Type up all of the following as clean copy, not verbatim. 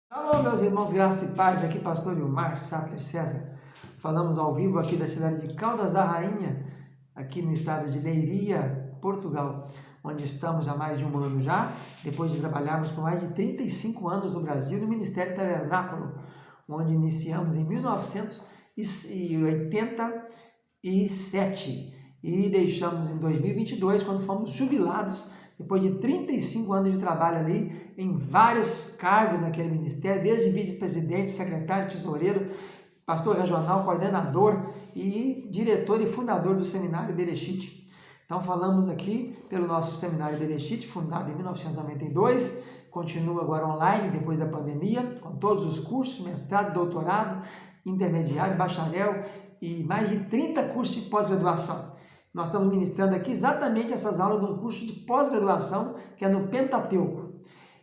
Alô, meus irmãos, graça e paz, aqui pastor Vilmar Sattler César. Falamos ao vivo aqui da cidade de Caldas da Rainha, aqui no estado de Leiria, Portugal, onde estamos há mais de um ano já, depois de trabalharmos por mais de 35 anos no Brasil no Ministério Tabernáculo, onde iniciamos em 1987 e deixamos em 2022, quando fomos jubilados, depois de 35 anos de trabalho ali, em vários cargos naquele ministério, desde vice-presidente, secretário, tesoureiro, pastor regional, coordenador e diretor e fundador do Seminário Bereshit. Então falamos aqui pelo nosso Seminário Bereshit, fundado em 1992, continua agora online depois da pandemia, com todos os cursos, mestrado, doutorado, intermediário, bacharel e mais de 30 cursos de pós-graduação. Nós estamos ministrando aqui exatamente essas aulas de um curso de pós-graduação, que é no Pentateuco.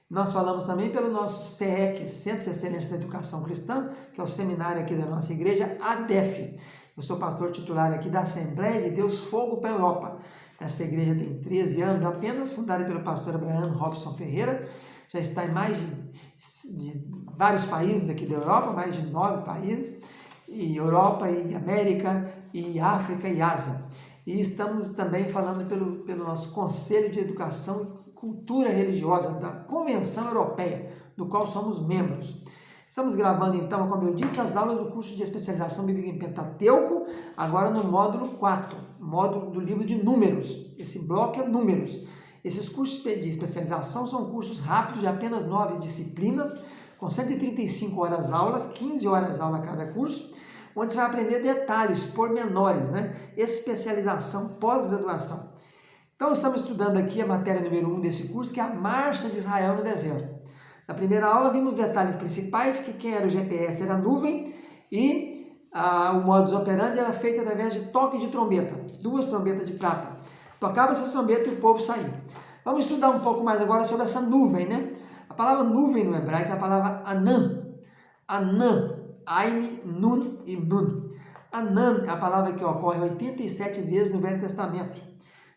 Nós falamos também pelo nosso CEC, Centro de Excelência da Educação Cristã, que é o seminário aqui da nossa igreja, ADEF. Eu sou pastor titular aqui da Assembleia de Deus Fogo para a Europa. Essa igreja tem 13 anos apenas, fundada pelo pastor Abraham Robson Ferreira. Já está em mais de vários países aqui da Europa, mais de 9 países, e Europa, e América, e África, e Ásia. E estamos também falando pelo nosso Conselho de Educação e Cultura Religiosa da Convenção Europeia, do qual somos membros. Estamos gravando então, como eu disse, as aulas do curso de especialização bíblica em Pentateuco, agora no módulo 4, módulo do livro de Números. Esse bloco é Números. Esses cursos de especialização são cursos rápidos de apenas 9 disciplinas, com 135 horas aula, 15 horas aula cada curso, onde você vai aprender detalhes, pormenores, né? Especialização, pós-graduação. Então, estamos estudando aqui a matéria número 1 desse curso, que é a marcha de Israel no deserto. Na primeira aula, vimos detalhes principais, que quem era o GPS era a nuvem e o modus operandi era feito através de toque de trombeta, 2 trombetas de prata. Tocava essas trombetas e o povo saía. Vamos estudar um pouco mais agora sobre essa nuvem, né? A palavra nuvem no hebraico é a palavra anã. Anã. Ain, Nun e Nun. Anan é a palavra que ocorre 87 vezes no Velho Testamento,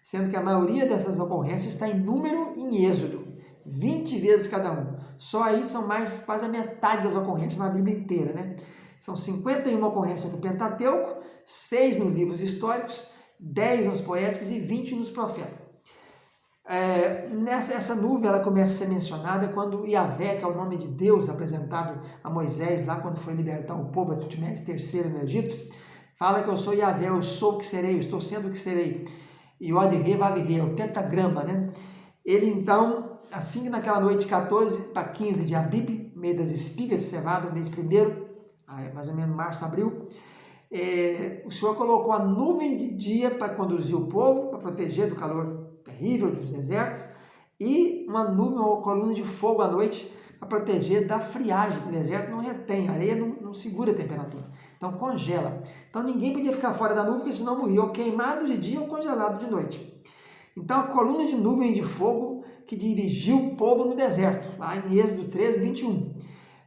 sendo que a maioria dessas ocorrências está em Número e em Êxodo, 20 vezes cada um. Só aí são mais quase a metade das ocorrências na Bíblia inteira, né? São 51 ocorrências no Pentateuco, 6 nos livros históricos, 10 nos poéticos e 20 nos profetas. Essa nuvem ela começa a ser mencionada quando Yahvé, que é o nome de Deus apresentado a Moisés lá quando foi libertar o povo a Tutmés III no Egito, fala que eu sou Yahvé, eu sou o que serei, eu estou sendo o que serei. E o Ad-Re, Vav-Re, o tetagrama, né? Ele então, assim que naquela noite 14 para 15 de Abib, meio das espigas de cevada, mês primeiro, mais ou menos março, abril, o Senhor colocou a nuvem de dia para conduzir o povo, para proteger do calor terrível dos desertos, e uma nuvem ou coluna de fogo à noite para proteger da friagem, porque o deserto não retém, a areia não segura a temperatura, então congela. Então ninguém podia ficar fora da nuvem, porque senão morria ou queimado de dia ou congelado de noite. Então a coluna de nuvem de fogo que dirigiu o povo no deserto, lá em Êxodo 13, 21.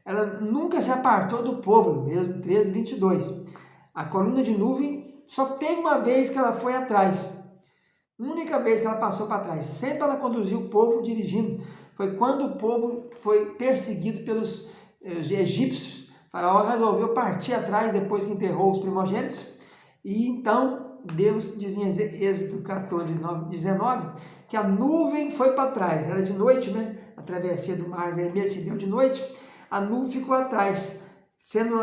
Ela nunca se apartou do povo, Êxodo 13, 22. A coluna de nuvem só teve uma vez que ela foi atrás, única vez que ela passou para trás, sempre ela conduziu o povo dirigindo. Foi quando o povo foi perseguido pelos egípcios. O faraó resolveu partir atrás depois que enterrou os primogênitos. E então Deus diz em Êxodo 14, 19, que a nuvem foi para trás. Era de noite, né? A travessia do Mar Vermelho se deu de noite. A nuvem ficou atrás, sendo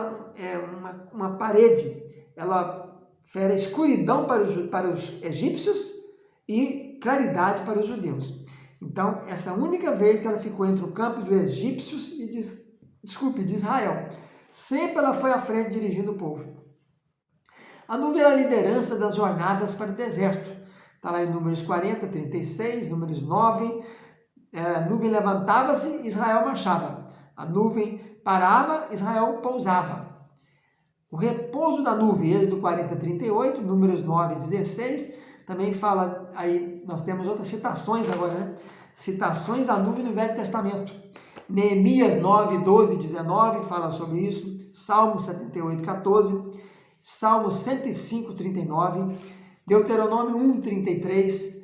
uma parede. Ela era escuridão para os egípcios e claridade para os judeus. Então, essa única vez que ela ficou entre o campo dos egípcios e de Israel. Sempre ela foi à frente dirigindo o povo. A nuvem era a liderança das jornadas para o deserto. Está lá em Números 40, 36, Números 9. A nuvem levantava-se, Israel marchava. A nuvem parava, Israel pousava. O repouso da nuvem, Êxodo 40, 38, Números 9, 16, também fala, aí nós temos outras citações agora, né? Citações da nuvem no Velho Testamento. Neemias 9, 12, 19 fala sobre isso. Salmo 78, 14. Salmo 105, 39. Deuteronômio 1, 33.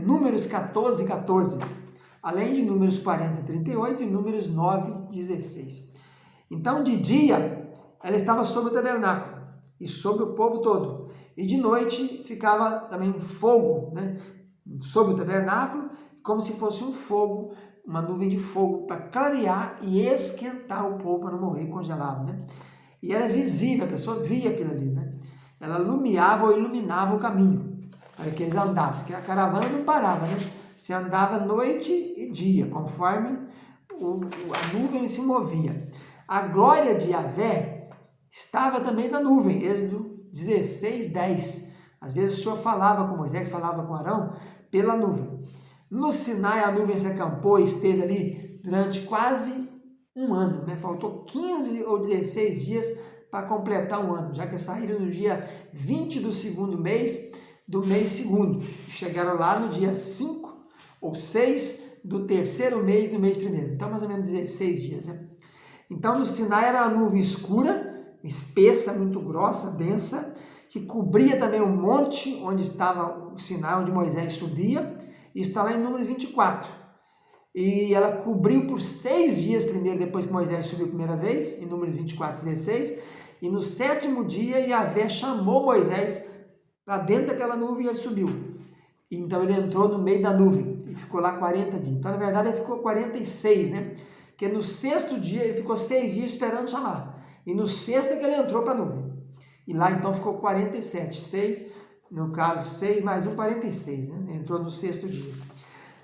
Números 14, 14. além de Números 40, 38 e Números 9, 16. Então, de dia, ela estava sobre o tabernáculo e sobre o povo todo. E de noite ficava também fogo, né, sobre o tabernáculo, como se fosse um fogo, uma nuvem de fogo, para clarear e esquentar o povo para não morrer congelado, né? E era visível, a pessoa via aquilo ali, né? Ela iluminava ou iluminava o caminho para que eles andassem, porque a caravana não parava, né? Você andava noite e dia, conforme a nuvem se movia. A glória de Yahvé estava também na nuvem, Êxodo 16, 10. Às vezes o Senhor falava com Moisés, falava com Arão, pela nuvem. No Sinai, a nuvem se acampou e esteve ali durante quase um ano, né? Faltou 15 ou 16 dias para completar um ano, já que saíram no dia 20 do segundo mês, do mês segundo. Chegaram lá no dia 5 ou 6 do terceiro mês do mês primeiro. Então, mais ou menos 16 dias, né? Então, no Sinai era uma nuvem escura, espessa, muito grossa, densa, que cobria também o monte onde estava o Sinai, onde Moisés subia, e está lá em Números 24. E ela cobriu por 6 dias primeiro, depois que Moisés subiu a primeira vez, em Números 24, 16, e no 7º dia, Yahvé chamou Moisés para dentro daquela nuvem e ele subiu. Então ele entrou no meio da nuvem e ficou lá 40 dias. Então, na verdade, ele ficou 46, né? Porque no 6º dia, ele ficou 6 dias esperando chamar. E no 6º é que ele entrou para a nuvem. E lá, então, ficou 47. 6, no caso, 6 mais 1, 46, né? Entrou no 6º dia.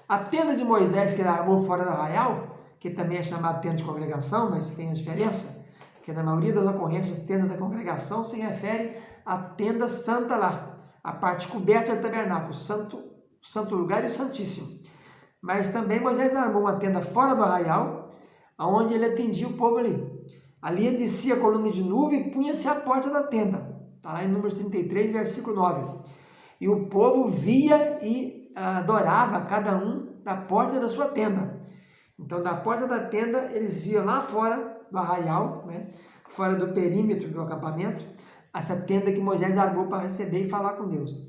A tenda de Moisés, que ele armou fora do arraial, que também é chamada tenda de congregação, mas tem a diferença, porque na maioria das ocorrências, tenda da congregação se refere à tenda santa lá, a parte coberta do tabernáculo, o santo lugar e o santíssimo. Mas também Moisés armou uma tenda fora do arraial, onde ele atendia o povo ali. Ali ele descia a coluna de nuvem e punha-se à porta da tenda. Está lá em Números 33, versículo 9. E o povo via e adorava cada um da porta da sua tenda. Então, da porta da tenda, eles viam lá fora do arraial, né, fora do perímetro do acampamento, essa tenda que Moisés armou para receber e falar com Deus.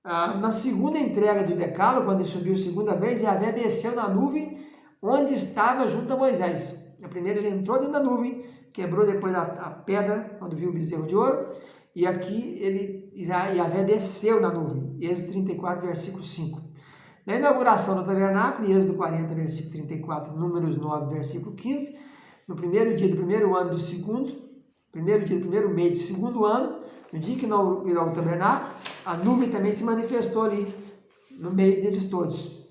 Na segunda entrega do decálogo, quando ele subiu a segunda vez, Yahvé desceu na nuvem onde estava junto a Moisés. A primeira ele entrou dentro da nuvem, quebrou depois a pedra, quando viu o bezerro de ouro, e aqui Yahvé desceu na nuvem. Êxodo 34, versículo 5. Na inauguração do tabernáculo, Êxodo 40, versículo 34, Números 9, versículo 15, no primeiro dia do primeiro ano do segundo, primeiro dia do primeiro mês do segundo ano, no dia que inaugurou o tabernáculo, a nuvem também se manifestou ali, no meio deles todos.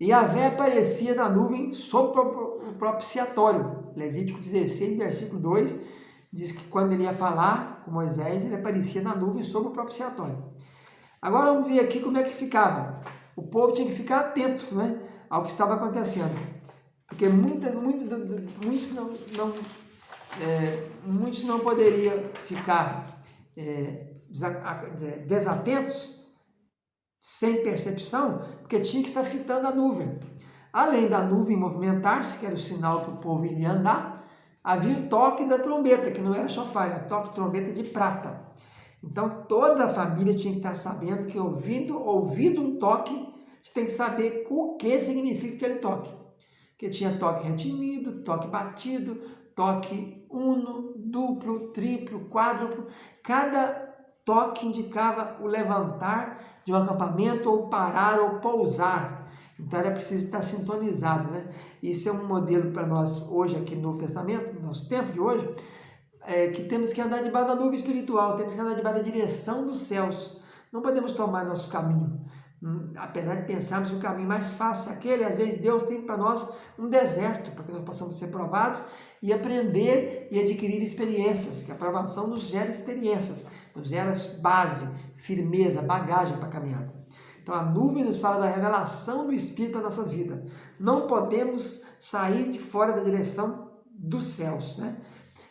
E Yahvé aparecia na nuvem sobre o propiciatório. Levítico 16, versículo 2, diz que quando ele ia falar com Moisés, ele aparecia na nuvem sobre o propiciatório. Agora vamos ver aqui como é que ficava. O povo tinha que ficar atento, né, ao que estava acontecendo. Porque muitos não poderiam ficar desatentos, sem percepção, porque tinha que estar fitando a nuvem. Além da nuvem movimentar-se, que era o sinal que o povo iria andar, havia o toque da trombeta, que não era chofar, era toque de trombeta de prata. Então, toda a família tinha que estar sabendo que ouvindo um toque, você tem que saber o que significa aquele toque. Porque tinha toque retinido, toque batido, toque uno, duplo, triplo, quádruplo. Cada toque indicava o levantar de um acampamento, ou parar, ou pousar. Então era preciso estar sintonizado, né? Isso é um modelo para nós hoje, aqui no Novo Testamento, no nosso tempo de hoje, que temos que andar debaixo da nuvem espiritual, temos que andar debaixo da direção dos céus. Não podemos tomar nosso caminho. Apesar de pensarmos que o caminho mais fácil é aquele, às vezes Deus tem para nós um deserto, para que nós possamos ser provados e aprender e adquirir experiências, que a aprovação nos gera experiências, nos gera base, firmeza, bagagem para a caminhada. Então a nuvem nos fala da revelação do Espírito para nossas vidas. Não podemos sair de fora da direção dos céus, né?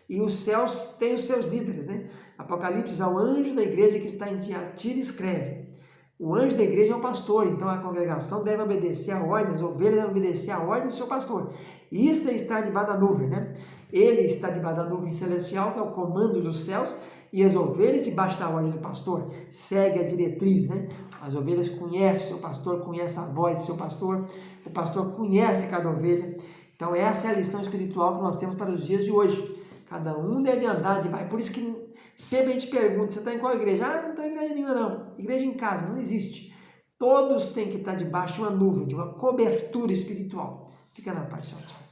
E os céus têm os seus líderes, né? Apocalipse, ao anjo da igreja que está em Tiatira, escreve: o anjo da igreja é o pastor, então a congregação deve obedecer a ordem, as ovelhas devem obedecer a ordem do seu pastor. Isso é estar debaixo da nuvem, né? Ele está debaixo da nuvem celestial, que é o comando dos céus, E as ovelhas debaixo da ordem do pastor seguem a diretriz, né? As ovelhas conhecem o seu pastor, conhecem a voz do seu pastor, o pastor conhece cada ovelha. Então essa é a lição espiritual que nós temos para os dias de hoje. Cada um deve andar debaixo. Por isso que sempre a gente pergunta, você está em qual igreja? Ah, não estou em igreja nenhuma não. Igreja em casa, não existe. Todos têm que estar debaixo de uma nuvem, de uma cobertura espiritual. Fica na paz, tchau, tchau.